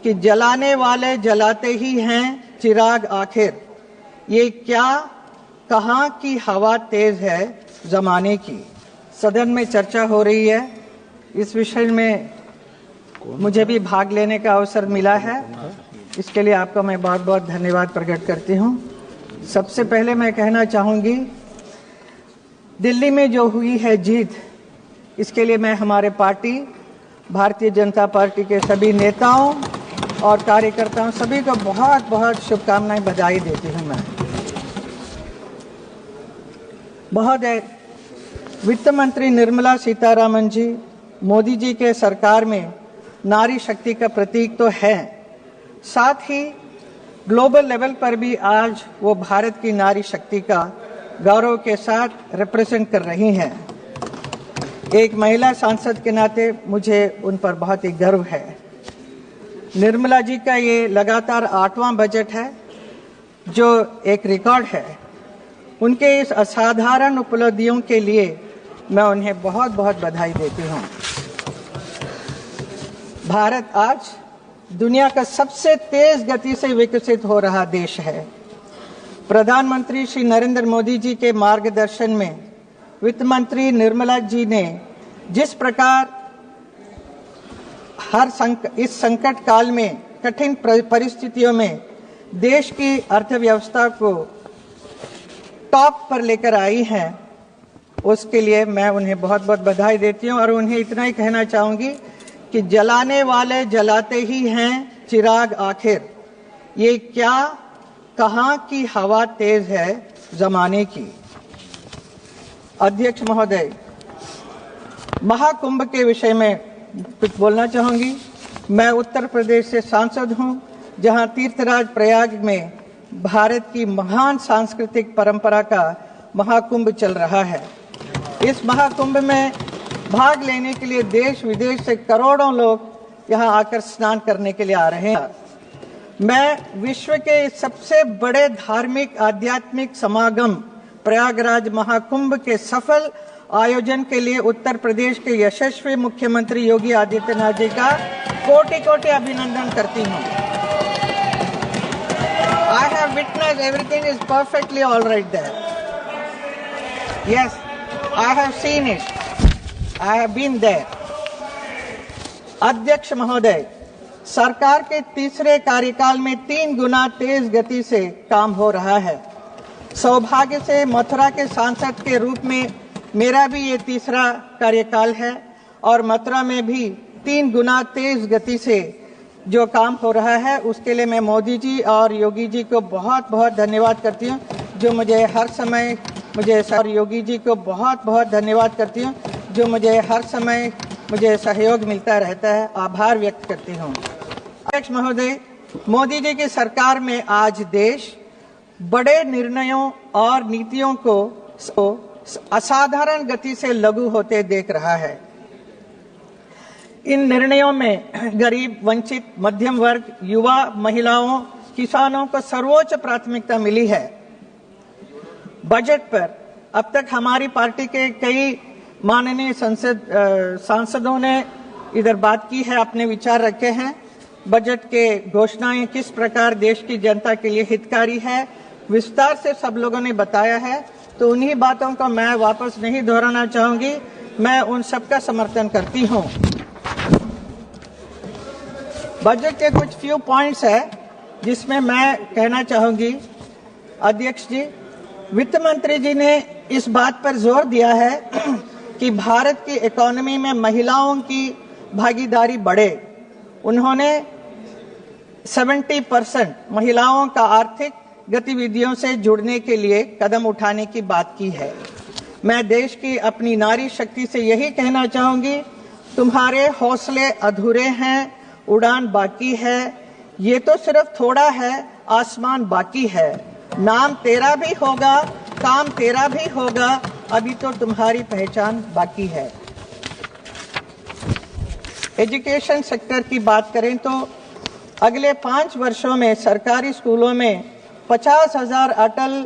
कि जलाने वाले जलाते ही हैं चिराग आखिर। ये क्या कहाँ की हवा तेज है जमाने की। सदन में चर्चा हो रही है, इस विषय में मुझे भी भाग लेने का अवसर मिला है, इसके लिए आपका मैं बहुत बहुत धन्यवाद प्रकट करती हूँ। सबसे पहले मैं कहना चाहूँगी, दिल्ली में जो हुई है जीत, इसके लिए मैं हमारे पार्टी भारतीय जनता पार्टी के सभी नेताओं और कार्यकर्ताओं सभी को बहुत बहुत शुभकामनाएं, बधाई देती हूं। मैं बहुत है, वित्त मंत्री निर्मला सीतारामन जी मोदी जी के सरकार में नारी शक्ति का प्रतीक तो है, साथ ही ग्लोबल लेवल पर भी आज वो भारत की नारी शक्ति का गौरव के साथ रिप्रेजेंट कर रही हैं। एक महिला सांसद के नाते मुझे उन पर बहुत ही गर्व है। निर्मला जी का ये लगातार 8वां बजट है, जो एक रिकॉर्ड है। उनके इस असाधारण उपलब्धियों के लिए मैं उन्हें बहुत बहुत बधाई देती हूँ। भारत आज दुनिया का सबसे तेज गति से विकसित हो रहा देश है। प्रधानमंत्री श्री नरेंद्र मोदी जी के मार्गदर्शन में वित्त मंत्री निर्मला जी ने जिस प्रकार इस संकट काल में, कठिन परिस्थितियों में देश की अर्थव्यवस्था को टॉप पर लेकर आई हैं, उसके लिए मैं उन्हें बहुत बहुत बधाई देती हूं। और उन्हें इतना ही कहना चाहूंगी कि जलाने वाले जलाते ही हैं चिराग आखिर। ये क्या कहाँ की हवा तेज है जमाने की। अध्यक्ष महोदय, महाकुंभ के विषय में कुछ बोलना चाहूंगी। मैं उत्तर प्रदेश से सांसद हूं, जहां तीर्थराज प्रयाग में भारत की महान सांस्कृतिक परंपरा का महाकुंभ चल रहा है। इस महाकुंभ में भाग लेने के लिए देश विदेश से करोड़ों लोग यहां आकर स्नान करने के लिए आ रहे हैं। मैं विश्व के सबसे बड़े धार्मिक आध्यात्मिक समागम प्रयागराज महाकुंभ के सफल आयोजन के लिए उत्तर प्रदेश के यशस्वी मुख्यमंत्री योगी आदित्यनाथ जी का कोटि कोटि अभिनंदन करती हूँ। I have witnessed everything is perfectly all right there. Yes, I have seen it. I have been there. अध्यक्ष महोदय, सरकार के तीसरे कार्यकाल में 3 गुना तेज गति से काम हो रहा है। सौभाग्य से मथुरा के सांसद के रूप में मेरा भी ये तीसरा कार्यकाल है और मथुरा में भी 3 गुना तेज गति से जो काम हो रहा है, उसके लिए मैं मोदी जी और योगी जी को बहुत बहुत धन्यवाद करती हूँ, जो मुझे हर समय और योगी जी को बहुत बहुत धन्यवाद करती हूँ, जो मुझे हर समय सहयोग मिलता रहता है। आभार व्यक्त करती हूँ। अध्यक्ष महोदय, मोदी जी की सरकार में आज देश बड़े निर्णयों और नीतियों को असाधारण गति से लागू होते देख रहा है। इन निर्णयों में गरीब, वंचित, मध्यम वर्ग, युवा, महिलाओं, किसानों को सर्वोच्च प्राथमिकता मिली है। बजट पर अब तक हमारी पार्टी के कई माननीय सांसदों ने इधर बात की है, अपने विचार रखे हैं। बजट के घोषणाएं किस प्रकार देश की जनता के लिए हितकारी है, विस्तार से सब लोगों ने बताया है, तो उन्हीं बातों को मैं वापस नहीं दोहराना चाहूंगी। मैं उन सबका समर्थन करती हूं। बजट के कुछ फ्यू पॉइंट्स है जिसमें मैं कहना चाहूंगी। अध्यक्ष जी, वित्त मंत्री जी ने इस बात पर जोर दिया है कि भारत की इकोनॉमी में महिलाओं की भागीदारी बढ़े। उन्होंने 70% महिलाओं का आर्थिक गतिविधियों से जुड़ने के लिए कदम उठाने की बात की है। मैं देश की अपनी नारी शक्ति से यही कहना चाहूंगी, तुम्हारे हौसले अधूरे हैं, उड़ान बाकी है। ये तो सिर्फ थोड़ा है, आसमान बाकी है। नाम तेरा भी होगा, काम तेरा भी होगा, अभी तो तुम्हारी पहचान बाकी है। एजुकेशन सेक्टर की बात करें तो अगले 5 वर्षों में सरकारी स्कूलों में 50,000 अटल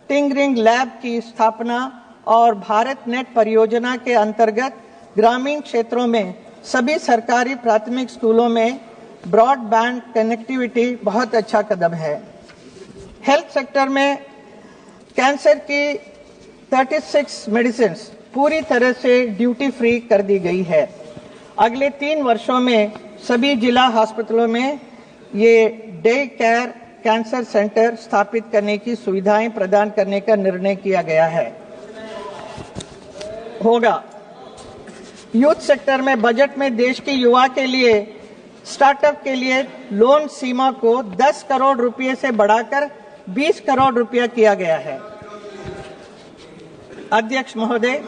टिंकरिंग लैब की स्थापना और भारत नेट परियोजना के अंतर्गत ग्रामीण क्षेत्रों में सभी सरकारी प्राथमिक स्कूलों में ब्रॉडबैंड कनेक्टिविटी बहुत अच्छा कदम है। हेल्थ सेक्टर में कैंसर की 36 मेडिसिन पूरी तरह से ड्यूटी फ्री कर दी गई है। अगले 3 वर्षों में सभी जिला अस्पतालों में ये डे केयर कैंसर सेंटर स्थापित करने की सुविधाएं प्रदान करने का निर्णय किया गया है। होगा यूथ सेक्टर में बजट में देश के युवा के लिए स्टार्टअप के लिए लोन सीमा को 10 करोड़ रुपए से बढ़ाकर 20 करोड़ रुपया किया गया है। अध्यक्ष महोदय,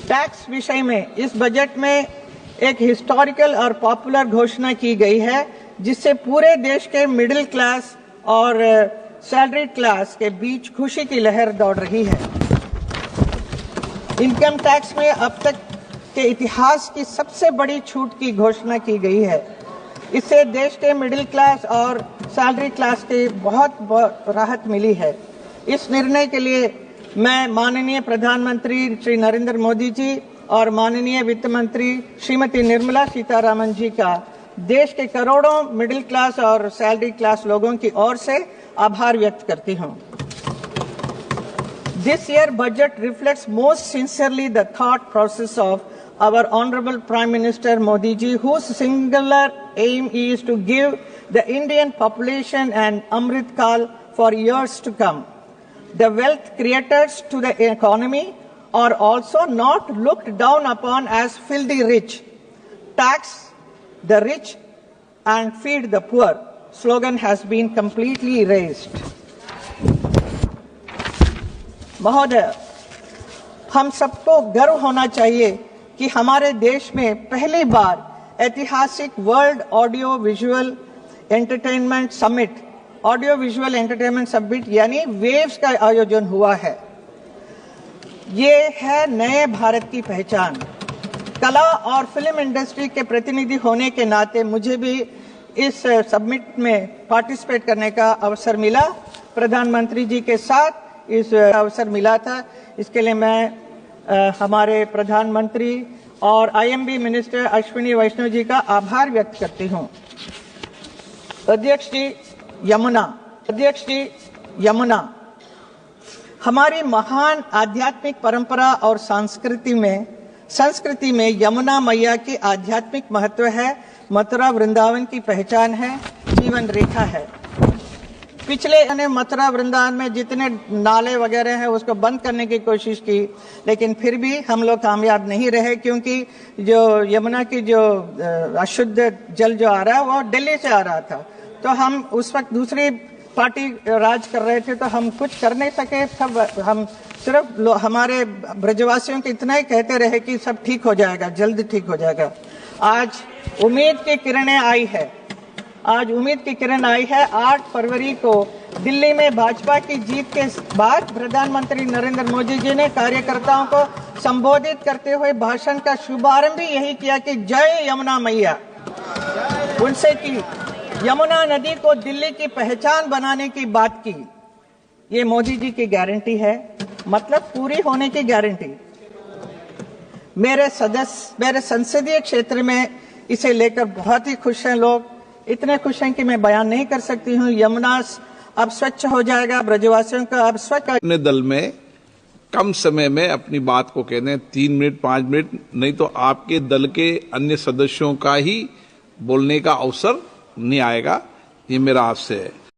टैक्स विषय में इस बजट में एक हिस्टोरिकल और पॉपुलर घोषणा की गई है, जिससे पूरे देश के मिडिल क्लास और सैलरीड क्लास के बीच खुशी की लहर दौड़ रही है। इनकम टैक्स में अब तक के इतिहास की सबसे बड़ी छूट की घोषणा की गई है। इससे देश के मिडिल क्लास और सैलरी क्लास के बहुत राहत मिली है। इस निर्णय के लिए मैं माननीय प्रधानमंत्री श्री नरेंद्र मोदी जी और माननीय वित्त मंत्री श्रीमती निर्मला सीतारामन जी का देश के करोड़ों मिडिल क्लास और सैलरी क्लास लोगों की ओर से आभार व्यक्त करती हूं। This year budget reflects most sincerely the thought process of our Honorable Prime Minister Modi ji, whose singular aim is to give the Indian population an Amrit Kal for years to come. The wealth creators to the economy are also not looked down upon as filthy rich. Tax the rich and feed the poor slogan has been completely erased. महोदय, हम सबको गर्व होना चाहिए कि हमारे देश में पहली बार ऐतिहासिक world audio visual entertainment summit यानी वेव्स का आयोजन हुआ है। ये है नए भारत की पहचान। कला और फिल्म इंडस्ट्री के प्रतिनिधि होने के नाते मुझे भी इस समिट में पार्टिसिपेट करने का अवसर मिला। प्रधानमंत्री जी के साथ इस अवसर मिला था। इसके लिए मैं हमारे प्रधानमंत्री और आईएमबी मिनिस्टर अश्विनी वैष्णव जी का आभार व्यक्त करती हूं। अध्यक्ष जी, यमुना हमारी महान आध्यात्मिक परंपरा और संस्कृति में यमुना मैया की आध्यात्मिक महत्व है, मथुरा वृंदावन की पहचान है, जीवन रेखा है। पिछले मथुरा वृंदावन में जितने नाले वगैरह हैं उसको बंद करने की कोशिश की, लेकिन फिर भी हम लोग कामयाब नहीं रहे, क्योंकि जो यमुना की जो अशुद्ध जल जो आ रहा है वो दिल्ली से आ रहा था। तो हम उस वक्त दूसरी पार्टी राज कर रहे थे, तो हम कुछ कर नहीं सके। सब हम सिर्फ हमारे ब्रजवासियों को इतना ही कहते रहे कि सब ठीक हो जाएगा, जल्द ठीक हो जाएगा। आज उम्मीद की किरणें आई है। 8 फरवरी को दिल्ली में भाजपा की जीत के बाद प्रधानमंत्री नरेंद्र मोदी जी ने कार्यकर्ताओं को संबोधित करते हुए भाषण का शुभारंभ भी यही किया कि जय यमुना मैया। उनसे की यमुना नदी को दिल्ली की पहचान बनाने की बात की। ये मोदी जी की गारंटी है, मतलब पूरी होने की गारंटी। मेरे संसदीय क्षेत्र में इसे लेकर बहुत ही खुश हैं लोग, इतने खुश हैं कि मैं बयान नहीं कर सकती हूँ। यमुना अब स्वच्छ हो जाएगा, ब्रजवासियों का अब स्वच्छ। अपने दल में कम समय में अपनी बात को कहते हैं 3 मिनट 5 मिनट, नहीं तो आपके दल के अन्य सदस्यों का ही बोलने का अवसर नहीं आएगा। ये मेरा आपसे है।